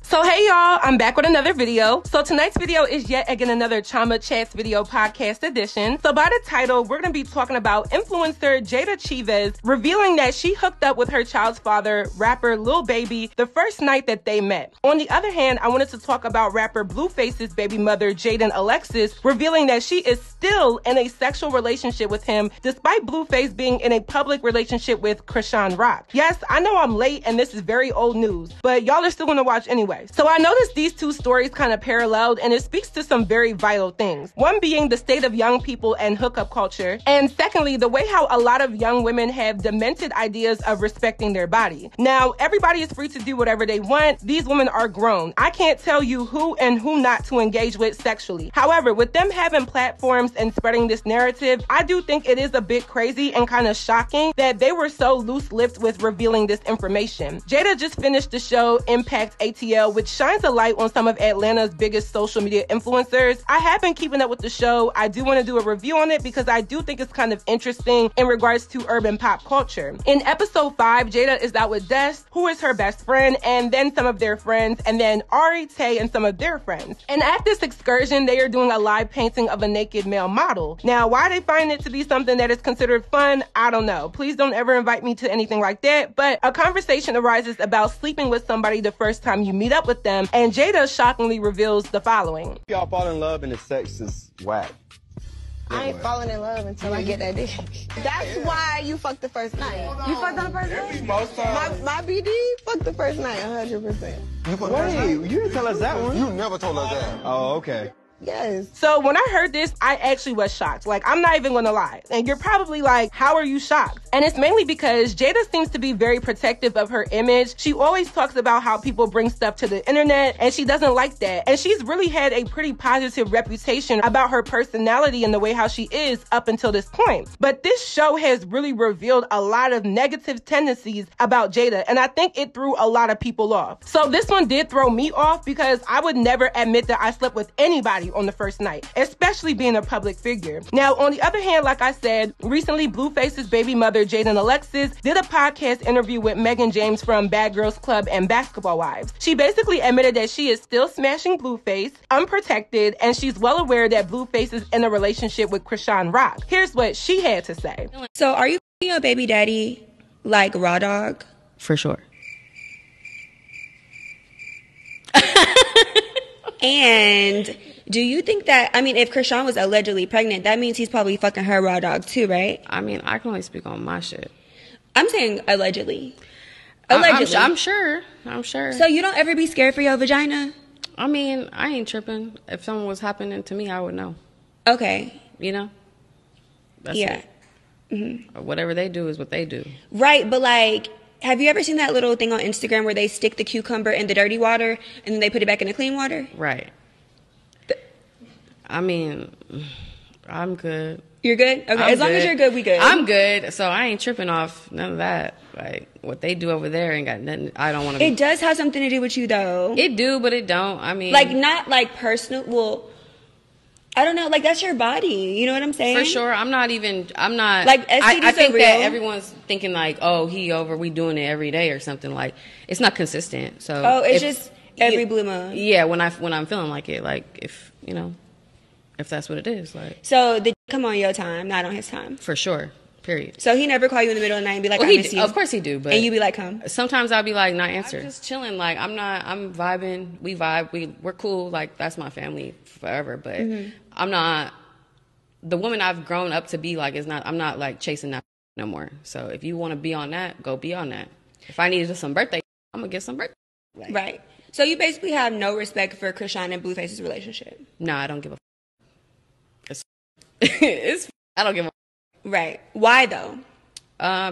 So hey y'all, I'm back with another video. So tonight's video is yet again another Chioma Chats video podcast edition. So by the title, we're going to be talking about influencer Jayda Cheaves revealing that she hooked up with her child's father, rapper Lil Baby, the first night that they met. On the other hand, I wanted to talk about rapper Blueface's baby mother, Jaidyn Alexis, revealing that she is still in a sexual relationship with him, despite Blueface being in a public relationship with Chrisean Rock. Yes, I know I'm late and this is very old news, but y'all are still going to watch anyway. So I noticed these two stories kind of paralleled, and it speaks to some very vital things. One being the state of young people and hookup culture, and secondly, the way how a lot of young women have demented ideas of respecting their body. Now, everybody is free to do whatever they want. These women are grown. I can't tell you who and who not to engage with sexually. However, with them having platforms and spreading this narrative, I do think it is a bit crazy and kind of shocking that they were so loose-lipped with revealing this information. Jayda just finished the show Impact ATL, which shines a light on some of Atlanta's biggest social media influencers. I have been keeping up with the show. I do want to do a review on it because I do think it's kind of interesting in regards to urban pop culture. In episode 5, Jayda is out with Des, who is her best friend, and then some of their friends, and then Ari, Tay, and some of their friends. And at this excursion, they are doing a live painting of a naked male model. Now, why they find it to be something that is considered fun, I don't know. Please don't ever invite me to anything like that, but a conversation arises about sleeping with somebody the first time you meet up with them, and Jayda shockingly reveals the following. Y'all fall in love and the sex is whack. I ain't falling in love until I get that dick. That's why you fucked the first night. You fucked on the first night? Most times. My BD fucked the first night, 100%. Wait, you didn't tell us that one. You never told us that. Oh, okay. Yes. So when I heard this, I actually was shocked. Like, I'm not even gonna lie. And you're probably like, how are you shocked? And it's mainly because Jayda seems to be very protective of her image. She always talks about how people bring stuff to the internet, and she doesn't like that. And she's really had a pretty positive reputation about her personality and the way how she is up until this point. But this show has really revealed a lot of negative tendencies about Jayda, and I think it threw a lot of people off. So this one did throw me off because I would never admit that I slept with anybody on the first night, especially being a public figure. Now, on the other hand, like I said, recently Blueface's baby mother, Jaidyn Alexis, did a podcast interview with Megan James from Bad Girls Club and Basketball Wives. She basically admitted that she is still smashing Blueface, unprotected, and she's well aware that Blueface is in a relationship with Chrisean Rock. Here's what she had to say. So are you your baby daddy like raw dog? For sure. And do you think that, I mean, if Chrisean was allegedly pregnant, that means he's probably fucking her raw dog too, right? I mean, I can only speak on my shit. I'm saying allegedly. Allegedly. I'm sure. So you don't ever be scared for your vagina? I mean, I ain't tripping. If something was happening to me, I would know. Okay. You know? That's yeah. it. Mm-hmm. Whatever they do is what they do. Right, but like, have you ever seen that little thing on Instagram where they stick the cucumber in the dirty water and then they put it back in the clean water? Right. I mean, I'm good. You're good? Okay, as long as you're good, we good. I'm good, so I ain't tripping off none of that. Like, what they do over there ain't got nothing. I don't want to be. It does have something to do with you, though. It do, but it don't. I mean. Like, not like personal. Well, I don't know. Like, that's your body. You know what I'm saying? For sure. I'm not. Like, STDs I think are real. that everyone's thinking, like, oh, we doing it every day or something. Like, it's not consistent. So. Oh, it's just every blue moon. Yeah, when I'm feeling like it. Like, if, you know. If that's what it is, like. So the come on your time, not on his time. For sure. Period. So he never call you in the middle of the night and be like, well, I miss you. Of course he do, but. And you be like, come. Sometimes I'll be like, not answer. I'm just chilling. Like, I'm vibing. We vibe. We're cool. Like, that's my family forever. But I'm not. The woman I've grown up to be like is not. I'm not like chasing that no more. So if you want to be on that, go be on that. If I needed some birthday, I'm gonna get some birthday. Like, right. So you basically have no respect for Chrisean and Blueface's relationship. No, I don't give a. I don't give a. Right. Why though?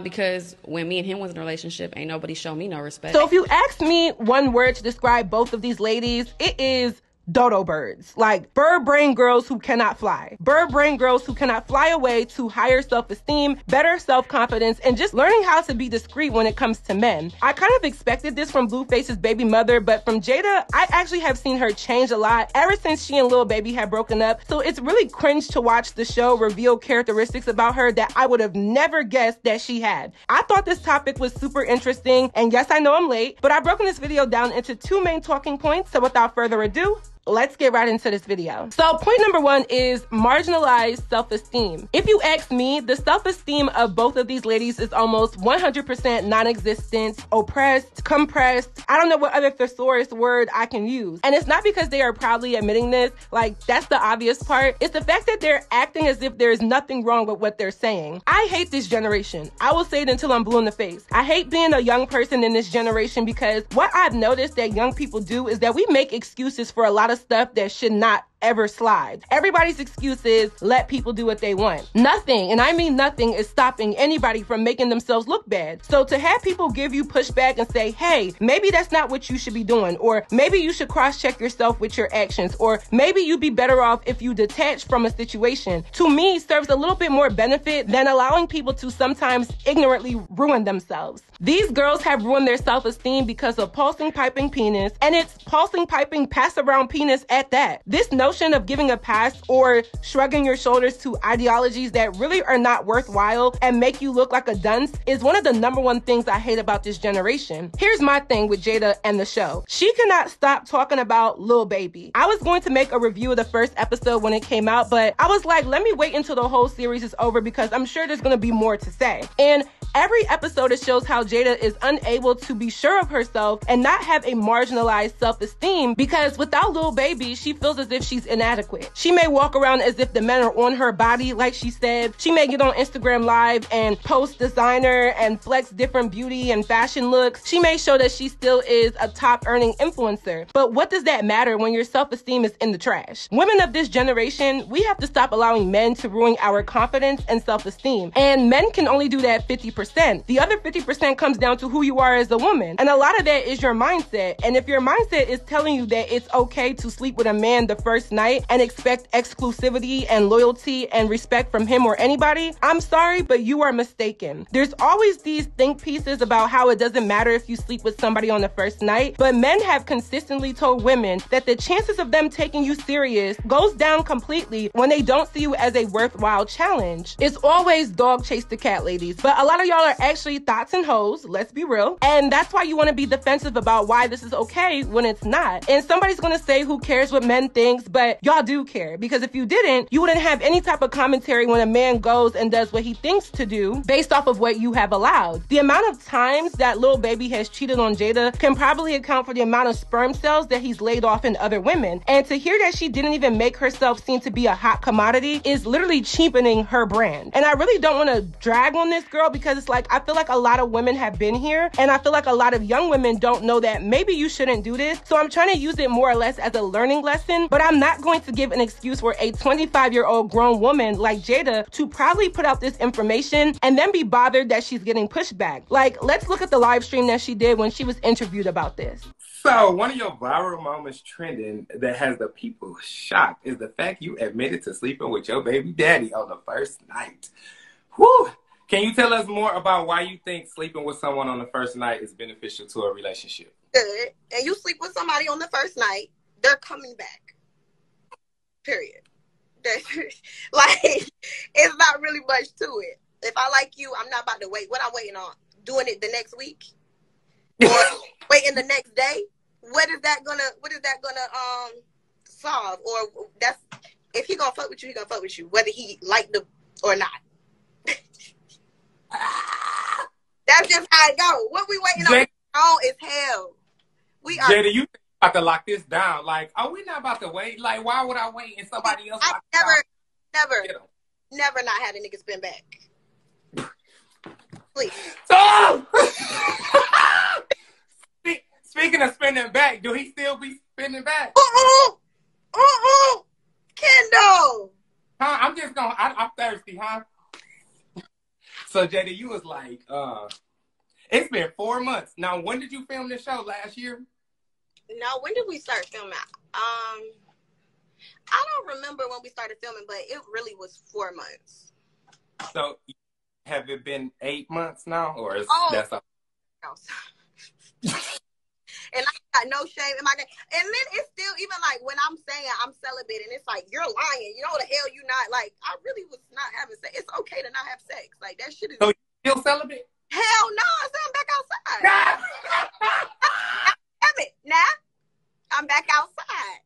Because when me and him was in a relationship, ain't nobody show me no respect. So if you ask me one word to describe both of these ladies, it is dodo birds, like bird brain girls who cannot fly. Bird brain girls who cannot fly away to higher self-esteem, better self-confidence, and just learning how to be discreet when it comes to men. I kind of expected this from Blueface's baby mother, but from Jayda, I actually have seen her change a lot ever since she and Lil Baby had broken up. So it's really cringe to watch the show reveal characteristics about her that I would have never guessed that she had. I thought this topic was super interesting, and yes, I know I'm late, but I've broken this video down into 2 main talking points. So without further ado, let's get right into this video. So point number 1 is marginalized self-esteem. If you ask me, the self-esteem of both of these ladies is almost 100% non-existent, oppressed, compressed. I don't know what other thesaurus word I can use. And it's not because they are proudly admitting this, like that's the obvious part. It's the fact that they're acting as if there's nothing wrong with what they're saying. I hate this generation. I will say it until I'm blue in the face. I hate being a young person in this generation because what I've noticed that young people do is that we make excuses for a lot of stuff that should not ever slide. Everybody's excuse is let people do what they want. Nothing, and I mean nothing, is stopping anybody from making themselves look bad. So to have people give you pushback and say, hey, maybe that's not what you should be doing, or maybe you should cross-check yourself with your actions, or maybe you'd be better off if you detach from a situation, to me serves a little bit more benefit than allowing people to sometimes ignorantly ruin themselves. These girls have ruined their self-esteem because of pulsing piping penis, and it's pulsing piping pass around penis at that. This notion of giving a pass or shrugging your shoulders to ideologies that really are not worthwhile and make you look like a dunce is one of the #1 things I hate about this generation. Here's my thing with Jayda and the show. She cannot stop talking about Lil Baby. I was going to make a review of the first episode when it came out, but I was like, let me wait until the whole series is over because I'm sure there's going to be more to say. And every episode it shows how Jayda is unable to be sure of herself and not have a marginalized self-esteem because without Lil Baby, she feels as if she's inadequate. She may walk around as if the men are on her body, like she said. She may get on Instagram Live and post designer and flex different beauty and fashion looks. She may show that she still is a top earning influencer. But what does that matter when your self-esteem is in the trash? Women of this generation, we have to stop allowing men to ruin our confidence and self-esteem. And men can only do that 50%. The other 50% comes down to who you are as a woman. And a lot of that is your mindset. And if your mindset is telling you that it's okay to sleep with a man the first night and expect exclusivity and loyalty and respect from him or anybody, I'm sorry, but you are mistaken. There's always these think pieces about how it doesn't matter if you sleep with somebody on the first night, but men have consistently told women that the chances of them taking you serious goes down completely when they don't see you as a worthwhile challenge. It's always dog chase the cat, ladies, but a lot of y'all are actually thoughts and hoes, let's be real, and that's why you want to be defensive about why this is okay when it's not. And somebody's gonna say who cares what men thinks, but y'all do care, because if you didn't, you wouldn't have any type of commentary when a man goes and does what he thinks to do based off of what you have allowed. The amount of times that Lil Baby has cheated on Jayda can probably account for the amount of sperm cells that he's laid off in other women. And to hear that she didn't even make herself seem to be a hot commodity is literally cheapening her brand. And I really don't want to drag on this girl because it's like, I feel like a lot of women have been here, and I feel like a lot of young women don't know that maybe you shouldn't do this. So I'm trying to use it more or less as a learning lesson, but I'm not going to give an excuse for a 25-year-old grown woman like Jayda to proudly put out this information and then be bothered that she's getting pushback. Like, let's look at the live stream that she did when she was interviewed about this. So, one of your viral moments trending that has the people shocked is the fact you admitted to sleeping with your baby daddy on the first night. Whew! Can you tell us more about why you think sleeping with someone on the first night is beneficial to a relationship? Good. And you sleep with somebody on the first night, they're coming back. Period. Like, it's not really much to it. If I like you, I'm not about to wait. What I'm waiting on? Doing it the next week? Or waiting the next day? What is that gonna solve? Or that's, if he gonna fuck with you, he gonna fuck with you, whether he liked them or not. That's just how it goes. What we waiting on is hell. We are. Jayda, you about to lock this down? Like, are we not about to wait? Like, why would I wait and somebody else? I never not had a nigga spin back. Please. Oh! Speaking of spinning back, do he still be spinning back? Kendall. Huh? I'm thirsty, huh? So, Jayda, you was like, it's been 4 months. Now, when did you film this show? Last year? No, when did we start filming? I don't remember when we started filming, but it really was 4 months. So, have it been 8 months now, or is that's all? And I got no shame in my name. And then it's still, even like when I'm saying I'm celibate, and it's like, you're lying. You know the hell you not. Like, I really was not having sex. It's okay to not have sex. Like, that shit is. So, you still celibate? Hell no. I said I'm back outside. Damn it. Now, I'm back outside.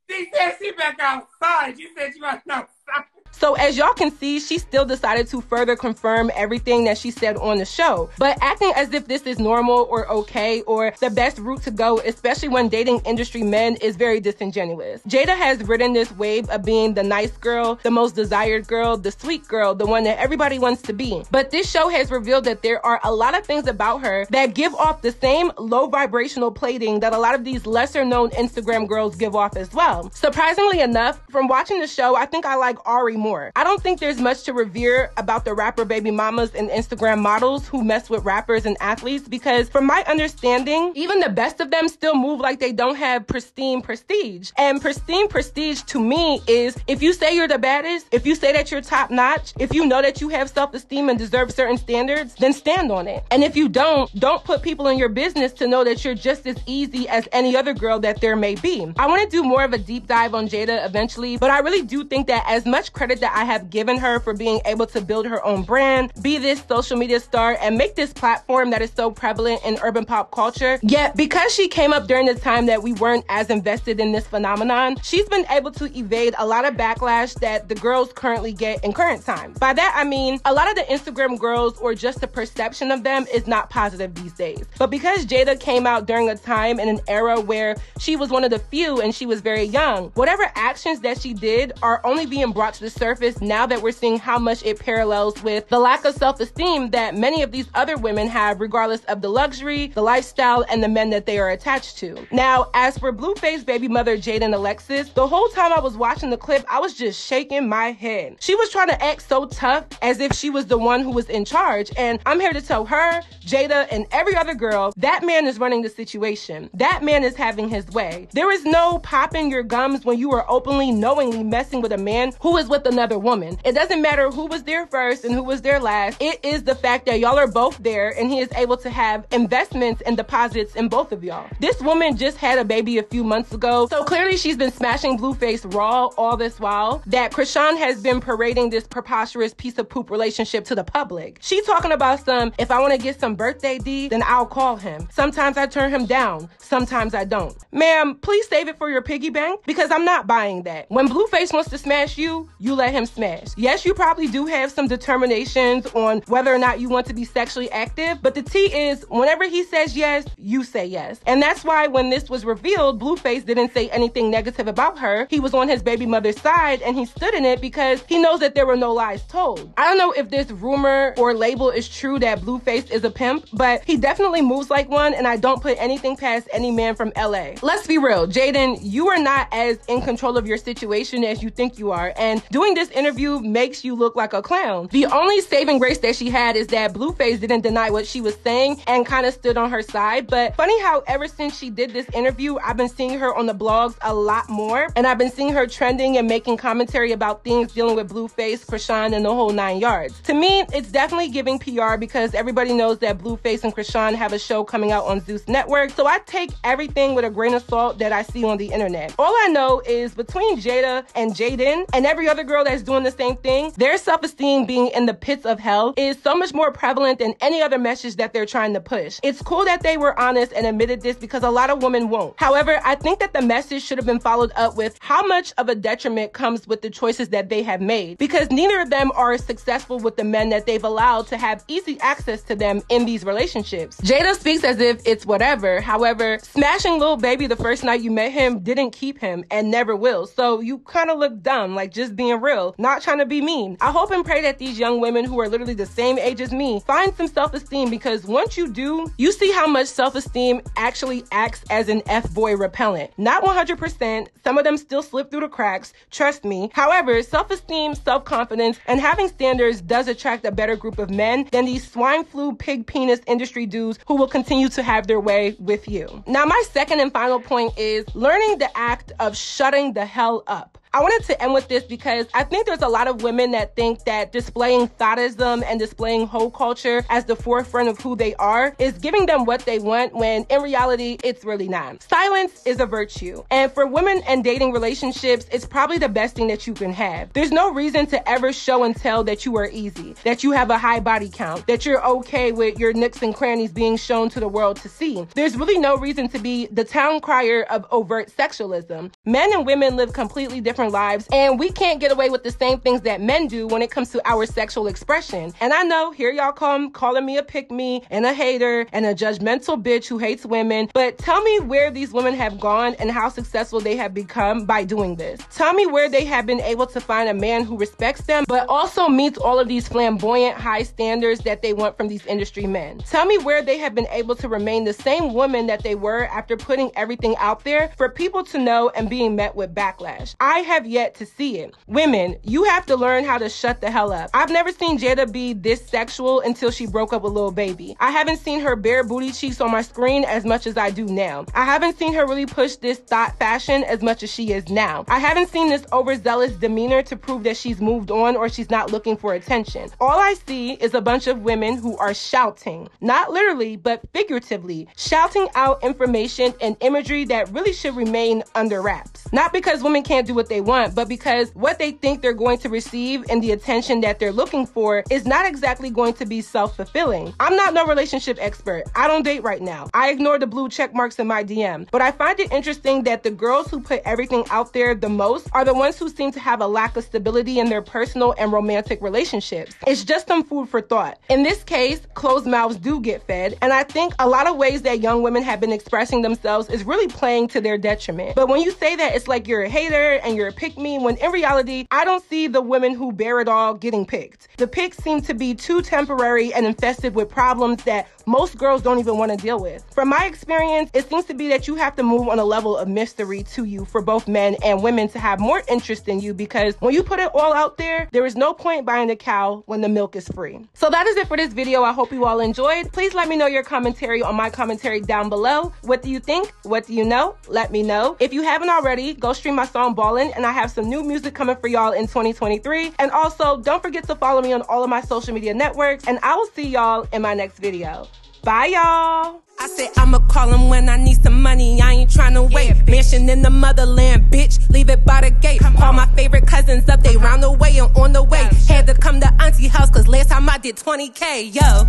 She said she back outside. You said you was outside. So as y'all can see, she still decided to further confirm everything that she said on the show, but acting as if this is normal or okay or the best route to go, especially when dating industry men, is very disingenuous. Jayda has ridden this wave of being the nice girl, the most desired girl, the sweet girl, the one that everybody wants to be. But this show has revealed that there are a lot of things about her that give off the same low vibrational plating that a lot of these lesser known Instagram girls give off as well. Surprisingly enough, from watching the show, I think I like Ari more. I don't think there's much to revere about the rapper baby mamas and Instagram models who mess with rappers and athletes, because from my understanding, even the best of them still move like they don't have pristine prestige. And pristine prestige to me is if you say you're the baddest, if you say that you're top notch, if you know that you have self-esteem and deserve certain standards, then stand on it. And if you don't put people in your business to know that you're just as easy as any other girl that there may be. I want to do more of a deep dive on Jayda eventually, but I really do think that as much credit that I have given her for being able to build her own brand, be this social media star, and make this platform that is so prevalent in urban pop culture, yet because she came up during the time that we weren't as invested in this phenomenon, she's been able to evade a lot of backlash that the girls currently get in current time. By that I mean, a lot of the Instagram girls, or just the perception of them, is not positive these days. But because Jayda came out during a time in an era where she was one of the few and she was very young, whatever actions that she did are only being brought to the surface now that we're seeing how much it parallels with the lack of self-esteem that many of these other women have, regardless of the luxury, the lifestyle, and the men that they are attached to. Now, as for Blueface baby mother Jaidyn Alexis, the whole time I was watching the clip, I was just shaking my head. She was trying to act so tough as if she was the one who was in charge, and I'm here to tell her, Jayda, and every other girl, that man is running the situation. That man is having his way. There is no popping your gums when you are openly, knowingly messing with a man who is with another woman. It doesn't matter who was there first and who was there last. It is the fact that y'all are both there and he is able to have investments and deposits in both of y'all. This woman just had a baby a few months ago, so clearly she's been smashing Blueface raw all this while that Chrisean has been parading this preposterous piece of poop relationship to the public. She talking about if I want to get some birthday D, then I'll call him. Sometimes I turn him down, sometimes I don't. Ma'am, please save it for your piggy bank, because I'm not buying that. When Blueface wants to smash you, you let him smash. Yes, you probably do have some determinations on whether or not you want to be sexually active, but the tea is whenever he says yes, you say yes. And that's why when this was revealed, Blueface didn't say anything negative about her. He was on his baby mother's side and he stood in it because he knows that there were no lies told. I don't know if this rumor or label is true that Blueface is a pimp, but he definitely moves like one, and I don't put anything past any man from LA. Let's be real, Jaidyn, you are not as in control of your situation as you think you are, and doing this interview makes you look like a clown. The only saving grace that she had is that Blueface didn't deny what she was saying and kind of stood on her side. But funny how ever since she did this interview, I've been seeing her on the blogs a lot more, and I've been seeing her trending and making commentary about things dealing with Blueface, Chrisean, and the whole 9 yards. To me, it's definitely giving PR because everybody knows that Blueface and Chrisean have a show coming out on Zeus Network, so I take everything with a grain of salt that I see on the internet. All I know is between Jayda and Jaidyn and every other girl that's doing the same thing, their self-esteem being in the pits of hell is so much more prevalent than any other message that they're trying to push. It's cool that they were honest and admitted this because a lot of women won't. However, I think that the message should have been followed up with how much of a detriment comes with the choices that they have made, because neither of them are successful with the men that they've allowed to have easy access to them in these relationships. Jayda speaks as if it's whatever. However, smashing Lil Baby the first night you met him didn't keep him and never will. So you kind of look dumb, like just being real. real, not trying to be mean. I hope and pray that these young women who are literally the same age as me find some self-esteem, because once you do, you see how much self-esteem actually acts as an F-boy repellent. Not 100%, some of them still slip through the cracks, trust me. However, self-esteem, self-confidence, and having standards does attract a better group of men than these swine flu, pig penis industry dudes who will continue to have their way with you. Now, my second and final point is learning the act of shutting the hell up. I wanted to end with this because I think there's a lot of women that think that displaying thoughtism and displaying hoe culture as the forefront of who they are is giving them what they want, when in reality, it's really not. Silence is a virtue. And for women and dating relationships, it's probably the best thing that you can have. There's no reason to ever show and tell that you are easy, that you have a high body count, that you're okay with your nooks and crannies being shown to the world to see. There's really no reason to be the town crier of overt sexualism. Men and women live completely different lives, and we can't get away with the same things that men do when it comes to our sexual expression. And I know, here y'all come calling me a pick-me and a hater and a judgmental bitch who hates women, but tell me where these women have gone and how successful they have become by doing this. Tell me where they have been able to find a man who respects them, but also meets all of these flamboyant high standards that they want from these industry men. Tell me where they have been able to remain the same woman that they were after putting everything out there for people to know and being met with backlash. I have yet to see it. Women, you have to learn how to shut the hell up. I've never seen Jayda be this sexual until she broke up with Lil Baby. I haven't seen her bare booty cheeks on my screen as much as I do now. I haven't seen her really push this thought fashion as much as she is now. I haven't seen this overzealous demeanor to prove that she's moved on or she's not looking for attention. All I see is a bunch of women who are shouting, not literally, but figuratively, shouting out information and imagery that really should remain under wraps. Not because women can't do what they want, but because what they think they're going to receive and the attention that they're looking for is not exactly going to be self-fulfilling. I'm not no relationship expert. I don't date right now. I ignore the blue check marks in my DM. But I find it interesting that the girls who put everything out there the most are the ones who seem to have a lack of stability in their personal and romantic relationships. It's just some food for thought. In this case, closed mouths do get fed, and I think a lot of ways that young women have been expressing themselves is really playing to their detriment. But when you say that, it's like you're a hater and you're a pick-me, when in reality, I don't see the women who bear it all getting picked. The picks seem to be too temporary and infested with problems that most girls don't even want to deal with. From my experience, it seems to be that you have to move on a level of mystery to you for both men and women to have more interest in you, because when you put it all out there, there is no point buying a cow when the milk is free. So that is it for this video. I hope you all enjoyed. Please let me know your commentary on my commentary down below. What do you think? What do you know? Let me know. If you haven't already, go stream my song Ballin', and I have some new music coming for y'all in 2023. And also, don't forget to follow me on all of my social media networks, and I will see y'all in my next video. Bye, y'all. I said I'ma call him when I need some money, I ain't tryna wait. Mansion in the motherland, bitch, leave it by the gate. Call my favorite cousins up, they round the way and on the way. Had to come to auntie house, cause last time I did 20K, yo.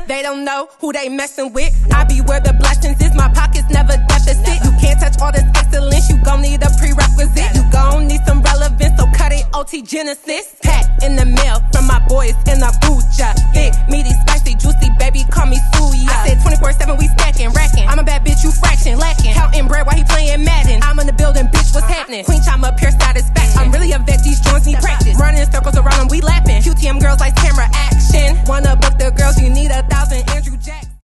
They don't know who they messing with. I be where the blessings is, my pockets never deficit. You can't touch all this excellence, you gon' need a prerequisite. You gon' need some relevance, so cut it OT Genesis. Pack in the mail from my boys in Abuja. Big, meaty, spicy, juicy, baby, call me Suya.